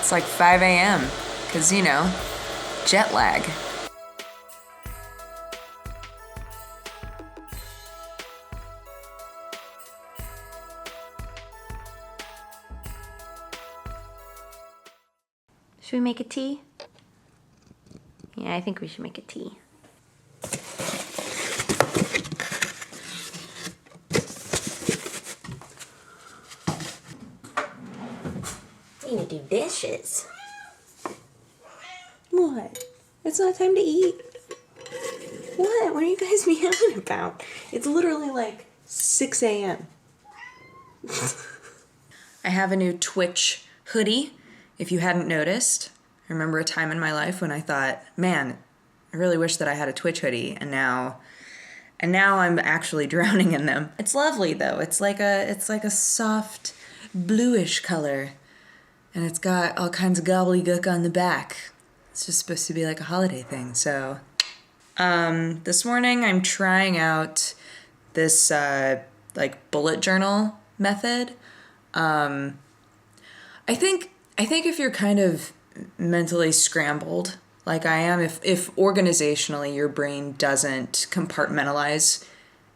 It's like 5 a.m. because, you know, jet lag. Should we make a tea? Yeah, I think we should make a tea. I need to do dishes. What? It's not time to eat. What? What are you guys meowing about? It's literally like 6 a.m. I have a new Twitch hoodie, if you hadn't noticed. I remember a time in my life when I thought, man, I really wish that I had a Twitch hoodie, and now I'm actually drowning in them. It's lovely though. It's like a soft bluish color, and it's got all kinds of gobbledygook on the back. It's just supposed to be like a holiday thing. So this morning I'm trying out this like bullet journal method. I think if you're kind of mentally scrambled like I am, if organizationally your brain doesn't compartmentalize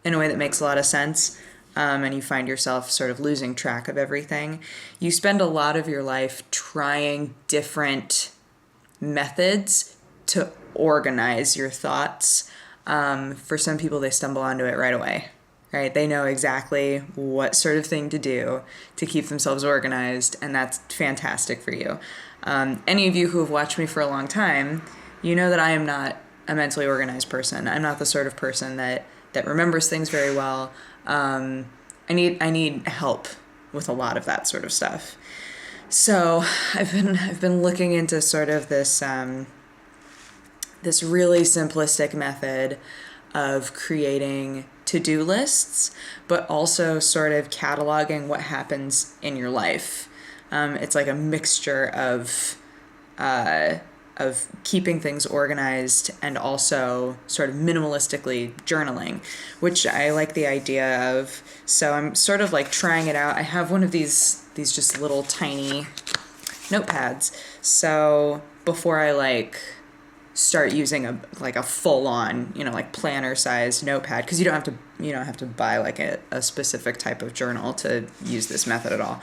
in a way that makes a lot of sense, and you find yourself sort of losing track of everything, you spend a lot of your life trying different methods to organize your thoughts. For some people, they stumble onto it right away, right? They know exactly what sort of thing to do to keep themselves organized, and that's fantastic for you. Any of you who have watched me for a long time, you know that I am not a mentally organized person. I'm not the sort of person that remembers things very well. I need help with a lot of that sort of stuff. So I've been looking into sort of this this really simplistic method of creating to-do lists, but also sort of cataloging what happens in your life. It's like a mixture of keeping things organized and also sort of minimalistically journaling, which I like the idea of. So I'm sort of like trying it out. I have one of these just little tiny notepads. So before I like start using a full on, like planner sized notepad, because you don't have to buy like a specific type of journal to use this method at all.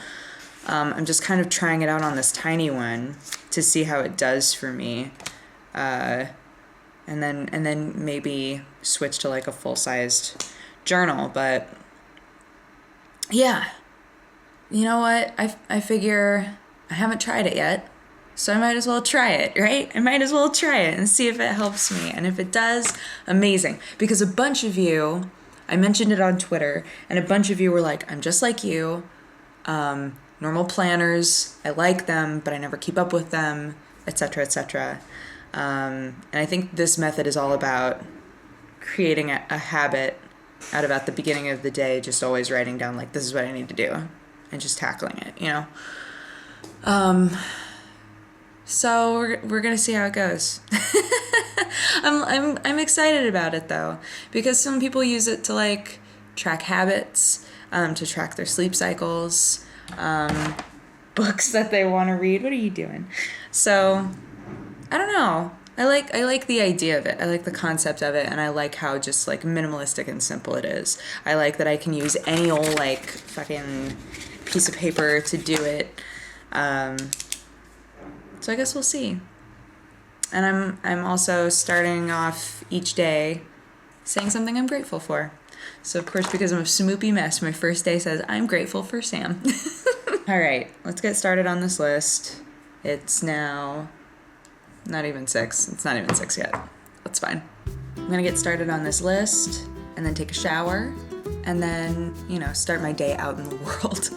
I'm just kind of trying it out on this tiny one to see how it does for me, and then maybe switch to like a full-sized journal. But yeah, you know what? I figure I haven't tried it yet, so I might as well try it, right? I might as well try it and see if it helps me, and if it does, amazing. Because a bunch of you, I mentioned it on Twitter, and a bunch of you were like, I'm just like you. Normal planners, I like them, but I never keep up with them, etc., etc. And I think this method is all about creating a habit out of at the beginning of the day, just always writing down like, this is what I need to do, and just tackling it, So we're gonna see how it goes. I'm excited about it though, because some people use it to like track habits, to track their sleep cycles, books that they want to read. What are you doing? So I don't know. I like the idea of it. I like the concept of it, and I like how just like minimalistic and simple it is. I like that I can use any old like fucking piece of paper to do it. So I guess we'll see. And I'm also starting off each day saying something I'm grateful for. So of course, because I'm a smoopy mess, my first day says, I'm grateful for Sam. All right, let's get started on this list. It's now not even 6. It's not even 6 yet. That's fine. I'm gonna get started on this list and then take a shower and then, start my day out in the world.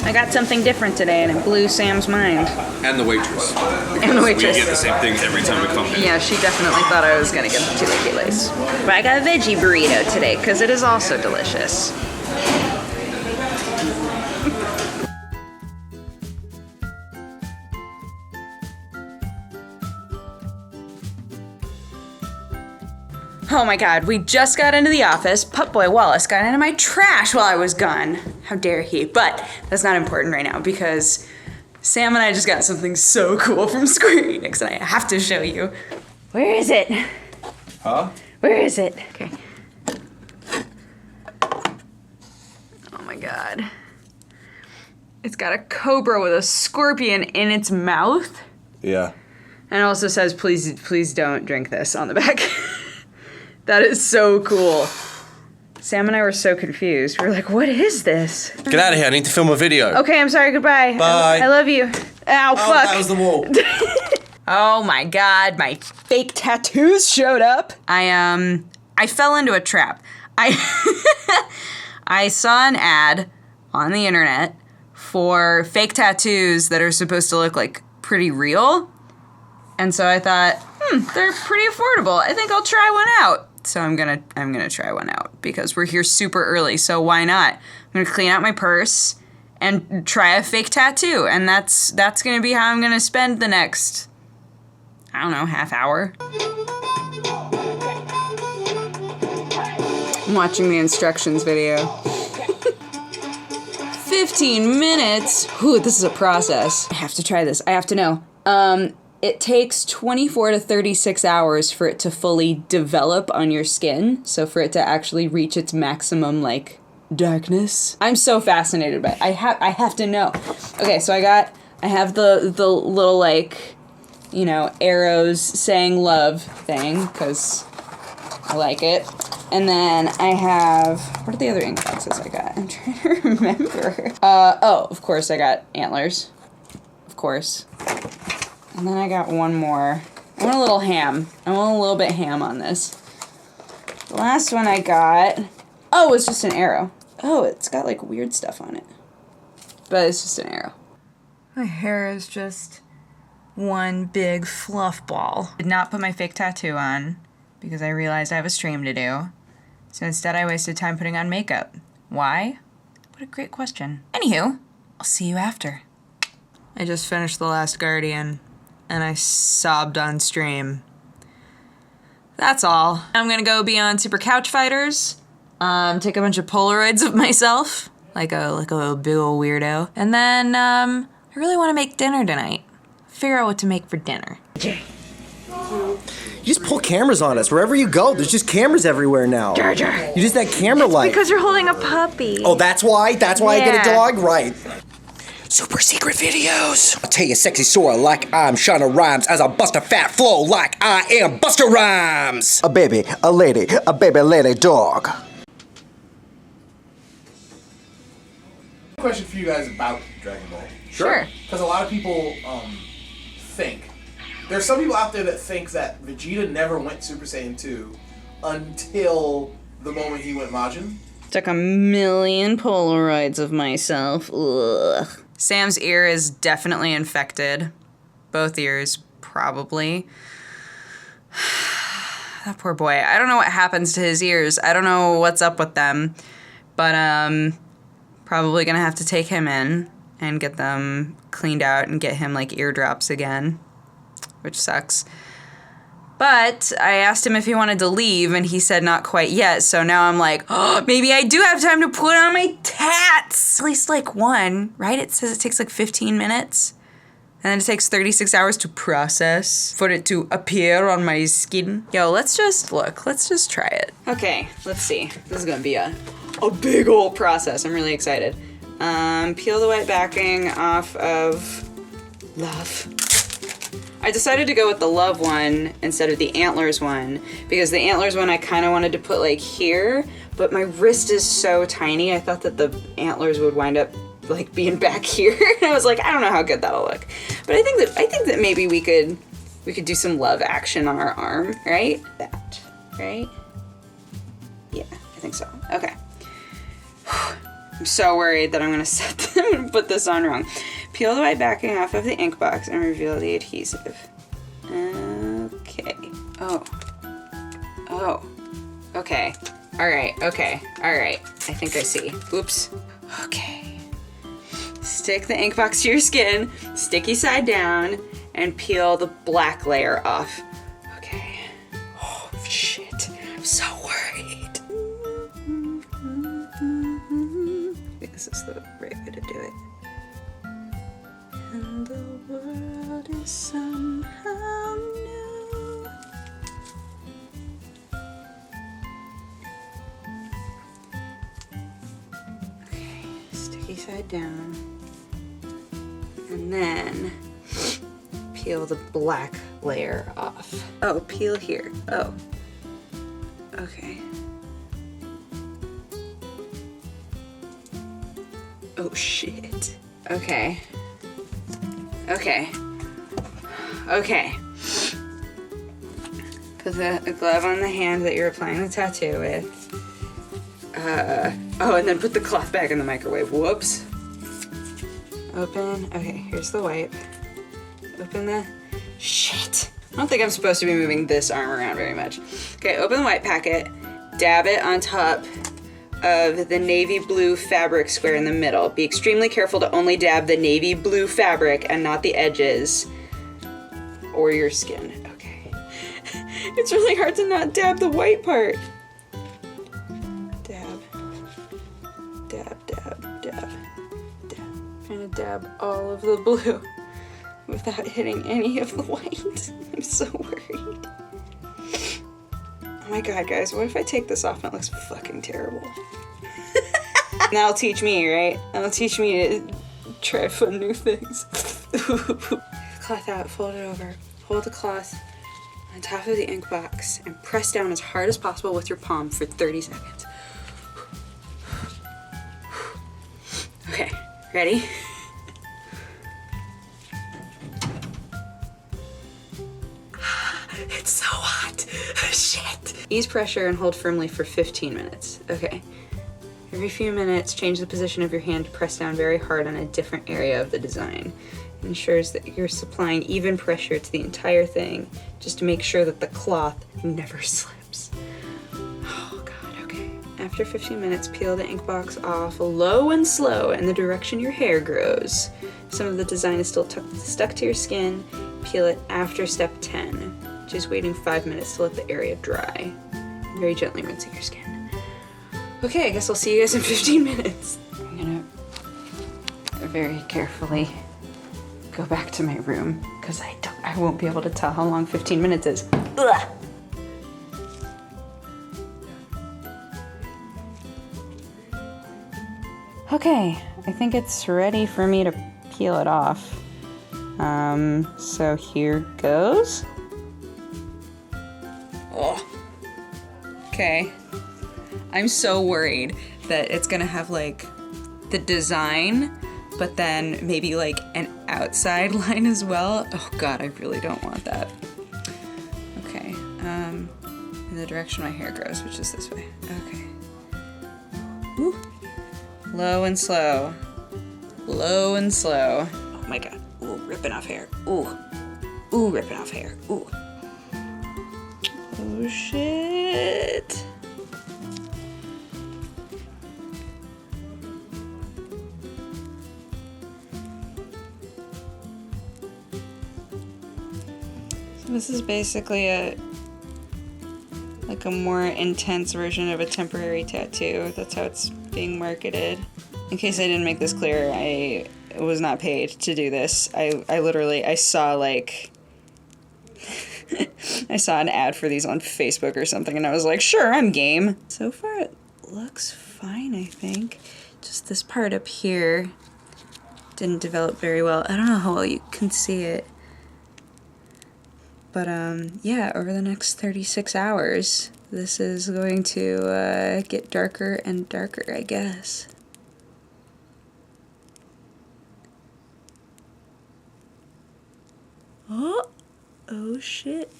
I got something different today and it blew Sam's mind. And the waitress. And the waitress. We get the same thing every time we come here. Yeah, she definitely thought I was gonna get the chilaquiles. But I got a veggie burrito today because it is also delicious. Oh my god, we just got into the office. Pupboy Wallace got into my trash while I was gone. How dare he? But that's not important right now because Sam and I just got something so cool from Square Enix, and I have to show you. Where is it? Huh? Where is it? Okay. Oh my god. It's got a cobra with a scorpion in its mouth. Yeah. And it also says, please don't drink this on the back. That is so cool. Sam and I were so confused. We were like, what is this? Get out of here. I need to film a video. Okay, I'm sorry. Goodbye. Bye. I love you. Ow, Oh, fuck. that was the wall. Oh my god, my fake tattoos showed up. I fell into a trap. I saw an ad on the internet for fake tattoos that are supposed to look like pretty real. And so I thought, they're pretty affordable. I think I'll try one out. So I'm gonna try one out because we're here super early, so why not? I'm gonna clean out my purse and try a fake tattoo, and that's gonna be how I'm gonna spend the next, I don't know, half hour. I'm watching the instructions video. 15 minutes. Ooh, this is a process. I have to try this. I have to know. It takes 24 to 36 hours for it to fully develop on your skin. So for it to actually reach its maximum, like, darkness. I'm so fascinated by it. I have to know. Okay, so I have the little, like, you know, arrows saying love thing, because I like it. And then I have, what are the other ink boxes I got? I'm trying to remember. Oh, of course I got antlers. Of course. And then I got one more. I want a little ham. I want a little bit ham on this. The last one I got, oh, it's just an arrow. Oh, it's got like weird stuff on it. But it's just an arrow. My hair is just one big fluff ball. Did not put my fake tattoo on because I realized I have a stream to do. So instead I wasted time putting on makeup. Why? What a great question. Anywho, I'll see you after. I just finished The Last Guardian and I sobbed on stream. That's all. I'm gonna go be on Super Couch Fighters, take a bunch of Polaroids of myself, like a big old weirdo. And then, I really wanna make dinner tonight. Figure out what to make for dinner. You just pull cameras on us. Wherever you go, there's just cameras everywhere now. Jar Jar. You just that camera light. Because you're holding a puppy. Oh, that's why? That's why I get a Yeah. dog? Right. Super secret videos. I'll tell you sexy sore like I'm Shawna Rhimes as I bust a fat flow like I am Buster Rhymes. A baby, a lady lady dog. Question for you guys about Dragon Ball. Sure. Because a lot of people think. There's some people out there that think that Vegeta never went Super Saiyan 2 until the moment he went Majin. Took a million Polaroids of myself. Ugh. Sam's ear is definitely infected. Both ears, probably. That poor boy. I don't know what happens to his ears. I don't know what's up with them. But, probably gonna have to take him in and get them cleaned out and get him, like, eardrops again. Which sucks. But I asked him if he wanted to leave, and he said not quite yet, so now I'm like, oh, maybe I do have time to put on my tats! At least, like, one, right? It says it takes, like, 15 minutes. And then it takes 36 hours to process for it to appear on my skin. Yo, let's just try it. Okay, let's see. This is gonna be a big old process. I'm really excited. Peel the white backing off of Love. I decided to go with the Love one instead of the Antlers one because the Antlers one I kind of wanted to put like here, but my wrist is so tiny. I thought that the Antlers would wind up like being back here. And I was like, I don't know how good that'll look. But I think that maybe we could do some Love action on our arm, right? That, right? Yeah, I think so. Okay. I'm so worried that I'm gonna set them and put this on wrong. Peel the white backing off of the Inkbox and reveal the adhesive. Okay. Oh. Okay. Alright. I think I see. Oops. Okay. Stick the Inkbox to your skin, sticky side down, and peel the black layer off. Okay. Oh, shit. I'm so worried. I think this is the right way to do it. And the world is somehow new. Okay, sticky side down. And then peel the black layer off. Oh, peel here. Oh. Okay. Oh shit. Okay. Okay. Okay. Put the glove on the hand that you're applying the tattoo with. Oh, and then put the cloth back in the microwave. Whoops. Open. Okay, here's the wipe. Open the... Shit. I don't think I'm supposed to be moving this arm around very much. Okay, open the white packet. Dab it on top of the navy blue fabric square in the middle. Be extremely careful to only dab the navy blue fabric and not the edges or your skin. Okay. It's really hard to not dab the white part. Dab. Dab, dab, dab, dab. I'm trying to dab all of the blue without hitting any of the white. I'm so worried. Oh my god, guys, what if I take this off and it looks fucking terrible? That'll teach me, right? That'll teach me to try fun new things. Cloth out, fold it over. Hold the cloth on top of the ink box and press down as hard as possible with your palm for 30 seconds. Okay, ready? It's so hot. Shit. Ease pressure and hold firmly for 15 minutes. Okay. Every few minutes, change the position of your hand to press down very hard on a different area of the design. It ensures that you're supplying even pressure to the entire thing, just to make sure that the cloth never slips. Oh god, okay. After 15 minutes, peel the ink box off low and slow in the direction your hair grows. Some of the design is still stuck to your skin. Peel it after step 10, just waiting 5 minutes to let the area dry. Very gently rinsing your skin. Okay, I guess I'll see you guys in 15 minutes. I'm gonna very carefully go back to my room because I won't be able to tell how long 15 minutes is. Ugh. Okay, I think it's ready for me to peel it off. So here goes. Oh. Okay. I'm so worried that it's gonna have like the design, but then maybe like an outside line as well. Oh god, I really don't want that. Okay, in the direction my hair grows, which is this way. Okay. Woo. Low and slow. Low and slow. Oh my god. Ooh, ripping off hair. Ooh. Ooh, ripping off hair. Ooh. Oh shit. This is basically a more intense version of a temporary tattoo. That's how it's being marketed. In case I didn't make this clear, I was not paid to do this. I saw like I saw an ad for these on Facebook or something and I was like, sure, I'm game. So far it looks fine, I think. Just this part up here didn't develop very well. I don't know how well you can see it. But yeah, over the next 36 hours, this is going to get darker and darker, I guess. Oh shit.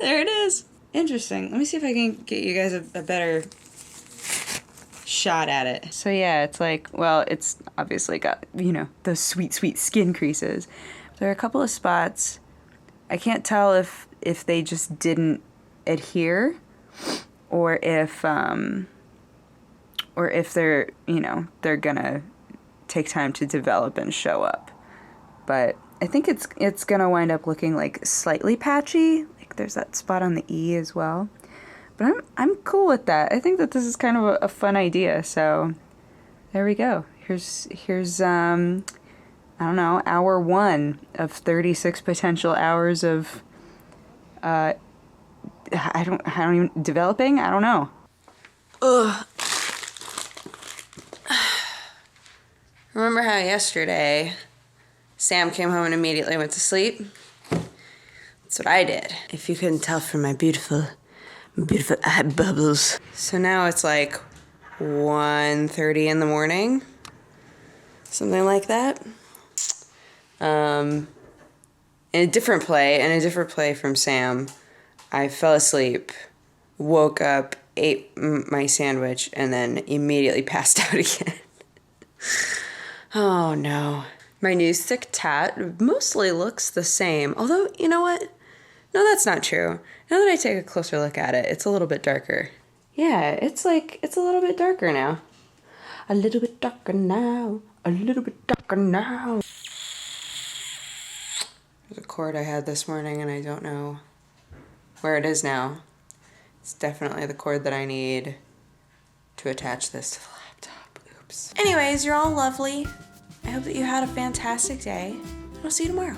There it is. Interesting. Let me see if I can get you guys a better shot at it. So yeah, it's like, well, it's obviously got, you know, those sweet, sweet skin creases. There are a couple of spots. I can't tell if they just didn't adhere or if they're, you know, they're gonna take time to develop and show up. But I think it's gonna wind up looking like slightly patchy. Like there's that spot on the E as well. But I'm cool with that. I think that this is kind of a fun idea. So there we go. Here's I don't know, hour 1 of 36 potential hours of I don't even developing. I don't know. Ugh. Remember how yesterday Sam came home and immediately went to sleep? That's what I did. If you couldn't tell from my beautiful eye bubbles. So now it's like 1:30 in the morning. Something like that. In a different play from Sam, I fell asleep, woke up, ate my sandwich, and then immediately passed out again. Oh no. My new Sick Tat mostly looks the same. Although, you know what? No, that's not true. Now that I take a closer look at it, it's a little bit darker. Yeah, it's a little bit darker now. A little bit darker now. A little bit darker now. There's a cord I had this morning and I don't know where it is now. It's definitely the cord that I need to attach this to the laptop. Oops. Anyways, you're all lovely. I hope that you had a fantastic day. I'll see you tomorrow.